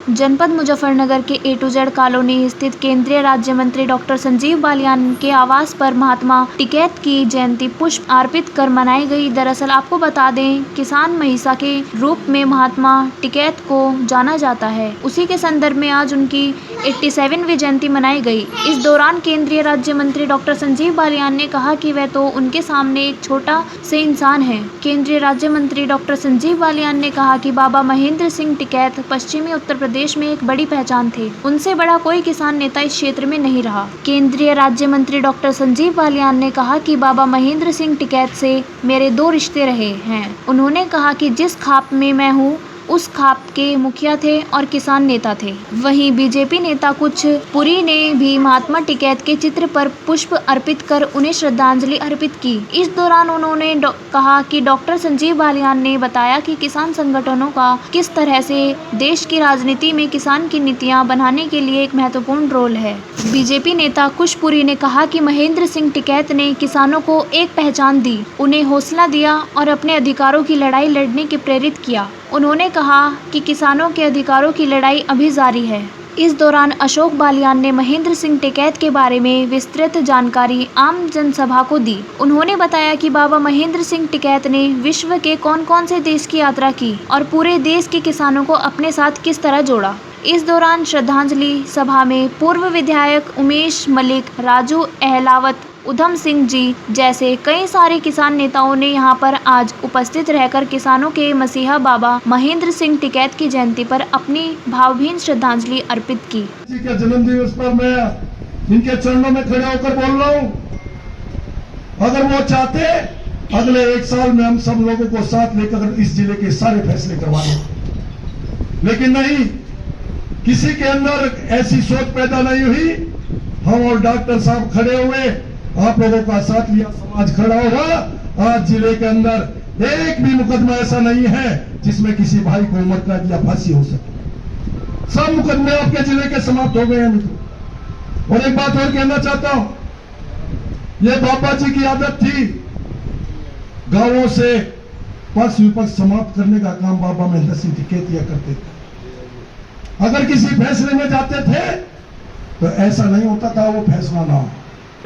जनपद मुजफ्फरनगर के A to Z colony स्थित केंद्रीय राज्य मंत्री डॉक्टर संजीव बालियान के आवास पर महात्मा टिकैत की जयंती पुष्प अर्पित कर मनाई गई। दरअसल आपको बता दें, किसान महिषा के रूप में महात्मा टिकैत को जाना जाता है। उसी के संदर्भ में आज उनकी 87वीं जयंती मनाई गई। इस दौरान केंद्रीय राज्य मंत्री डॉक्टर संजीव बालियान ने कहा कि वह तो उनके सामने एक छोटा से इंसान है। केंद्रीय राज्य मंत्री डॉक्टर संजीव बालियान ने कहा कि बाबा महेंद्र सिंह टिकैत पश्चिमी उत्तर प्रदेश में एक बड़ी पहचान थे। उनसे बड़ा कोई किसान नेता इस क्षेत्र में नहीं रहा। केंद्रीय राज्य मंत्री डॉक्टर संजीव बालियान ने कहा कि बाबा महेंद्र सिंह टिकैत से मेरे 2 रिश्ते रहे हैं। उन्होंने कहा कि जिस खाप में मैं हूँ उस खाप के मुखिया थे और किसान नेता थे। वहीं बीजेपी नेता कुछ पुरी ने भी महात्मा टिकैत के चित्र पर पुष्प अर्पित कर उन्हें श्रद्धांजलि अर्पित की। इस दौरान उन्होंने कहा कि डॉक्टर संजीव बालियान ने बताया कि किसान संगठनों का किस तरह से देश की राजनीति में किसान की नीतियां बनाने के लिए एक महत्वपूर्ण रोल है। बीजेपी नेता कुश पुरी ने कहा कि महेंद्र सिंह टिकैत ने किसानों को एक पहचान दी, उन्हें हौसला दिया और अपने अधिकारों की लड़ाई लड़ने के प्रेरित किया। उन्होंने कहा कि किसानों के अधिकारों की लड़ाई अभी जारी है। इस दौरान अशोक बालियान ने महेंद्र सिंह टिकैत के बारे में विस्तृत जानकारी आम जनसभा को दी। उन्होंने बताया कि बाबा महेंद्र सिंह टिकैत ने विश्व के कौन-कौन से देश की यात्रा की और पूरे देश के किसानों को अपने साथ किस तरह जोड़ा। इस दौरान श्रद्धांजलि सभा में पूर्व विधायक उमेश मलिक, राजू अहलावत, उधम सिंह जी जैसे कई सारे किसान नेताओं ने यहां पर आज उपस्थित रहकर किसानों के मसीहा बाबा महेंद्र सिंह टिकैत की जयंती पर अपनी भावभीनी श्रद्धांजलि अर्पित की। जी के जन्म दिवस पर मैं इनके चरणों में खड़े होकर बोल रहा हूं, अगर वो चाहते अगले 1 साल में हम सब लोगों को साथ लेकर इस जिले के सारे फैसले करवा लें, लेकिन नहीं, किसी के अंदर ऐसी सोच पैदा नहीं हुई। हम और डॉक्टर साहब खड़े हुए, आप लोगों का साथ लिया, समाज खड़ा हुआ। आज जिले के अंदर एक भी मुकदमा ऐसा नहीं है जिसमें किसी भाई को उम्र कैद या फांसी हो सके। सब मुकदमे आपके जिले के समाप्त हो गए हैं मित्रों। और एक बात और कहना चाहता हूं, ये बाबा जी की आदत थी, गांवों से पक्ष विपक्ष समाप्त करने का काम बाबा महेंद्र सिंह टिकैत किया करते थे। अगर किसी फैसले में जाते थे तो ऐसा नहीं होता था वो फैसला ना हो।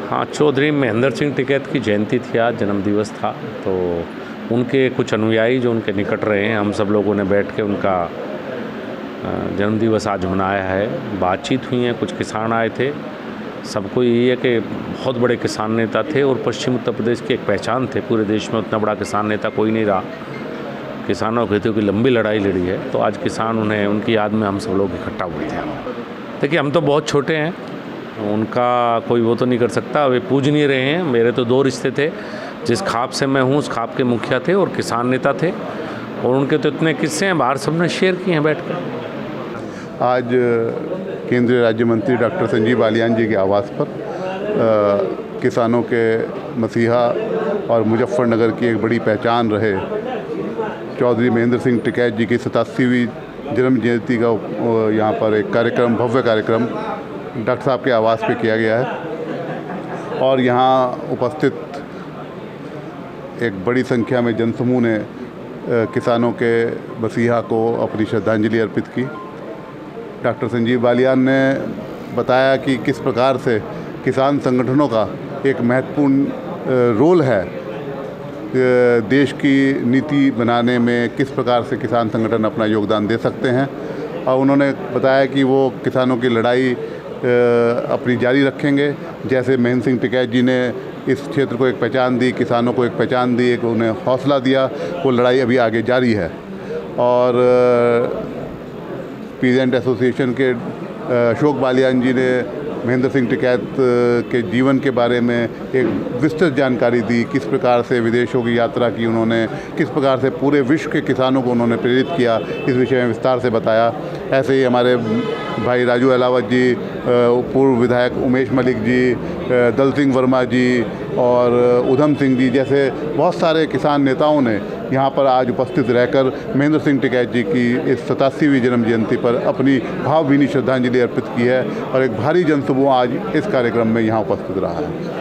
हाँ, चौधरी महेंद्र सिंह टिकैत की जयंती थी, आज जन्मदिवस था, तो उनके कुछ अनुयायी जो उनके निकट रहे हैं, हम सब लोगों ने बैठ के उनका जन्मदिवस आज मनाया है। बातचीत हुई है, कुछ किसान आए थे। सबको यही है कि बहुत बड़े किसान नेता थे और पश्चिम उत्तर प्रदेश की एक पहचान थे। पूरे देश में उतना बड़ा किसान नेता कोई नहीं रहा। किसानों के हितों की लंबी लड़ाई लड़ी है, तो आज किसान उन्हें, उनकी याद में हम सब लोग इकट्ठा हुए थे। देखिए, हम तो बहुत छोटे हैं, उनका कोई वो तो नहीं कर सकता, वे पूजनीय रहे हैं। मेरे तो 2 रिश्ते थे, जिस खाप से मैं हूँ उस खाप के मुखिया थे और किसान नेता थे, और उनके तो इतने किस्से हैं, बाहर सबने शेयर किए हैं बैठकर। आज केंद्रीय राज्य मंत्री डॉक्टर संजीव बालियान जी के आवास पर किसानों के मसीहा और मुजफ्फरनगर की एक बड़ी पहचान रहे चौधरी महेंद्र सिंह टिकैत जी की 87वीं जन्म जयंती का यहाँ पर एक कार्यक्रम, भव्य कार्यक्रम डॉक्टर साहब के आवास पे किया गया है। और यहाँ उपस्थित एक बड़ी संख्या में जनसमूह ने किसानों के मसीहा को अपनी श्रद्धांजलि अर्पित की। डॉक्टर संजीव बालियान ने बताया कि किस प्रकार से किसान संगठनों का एक महत्वपूर्ण रोल है देश की नीति बनाने में, किस प्रकार से किसान संगठन अपना योगदान दे सकते हैं। और उन्होंने बताया कि वो किसानों की लड़ाई अपनी जारी रखेंगे। जैसे महेंद्र सिंह टिकैत जी ने इस क्षेत्र को एक पहचान दी, किसानों को एक पहचान दी, एक उन्हें हौसला दिया, वो लड़ाई अभी आगे जारी है। और पीजेंट एसोसिएशन के अशोक बालियान जी ने महेंद्र सिंह टिकैत के जीवन के बारे में एक विस्तृत जानकारी दी, किस प्रकार से विदेशों की यात्रा की उन्होंने, किस प्रकार से पूरे विश्व के किसानों को उन्होंने प्रेरित किया, इस विषय में विस्तार से बताया। ऐसे ही हमारे भाई राजू अहलावत जी, पूर्व विधायक उमेश मलिक जी, दल सिंह वर्मा जी और उधम सिंह जी जैसे बहुत सारे किसान नेताओं ने यहाँ पर आज उपस्थित रहकर महेंद्र सिंह टिकैत जी की इस 87वीं जन्म जयंती पर अपनी भावभीनी श्रद्धांजलि अर्पित की है। और एक भारी जनसमूह आज इस कार्यक्रम में यहाँ उपस्थित रहा है।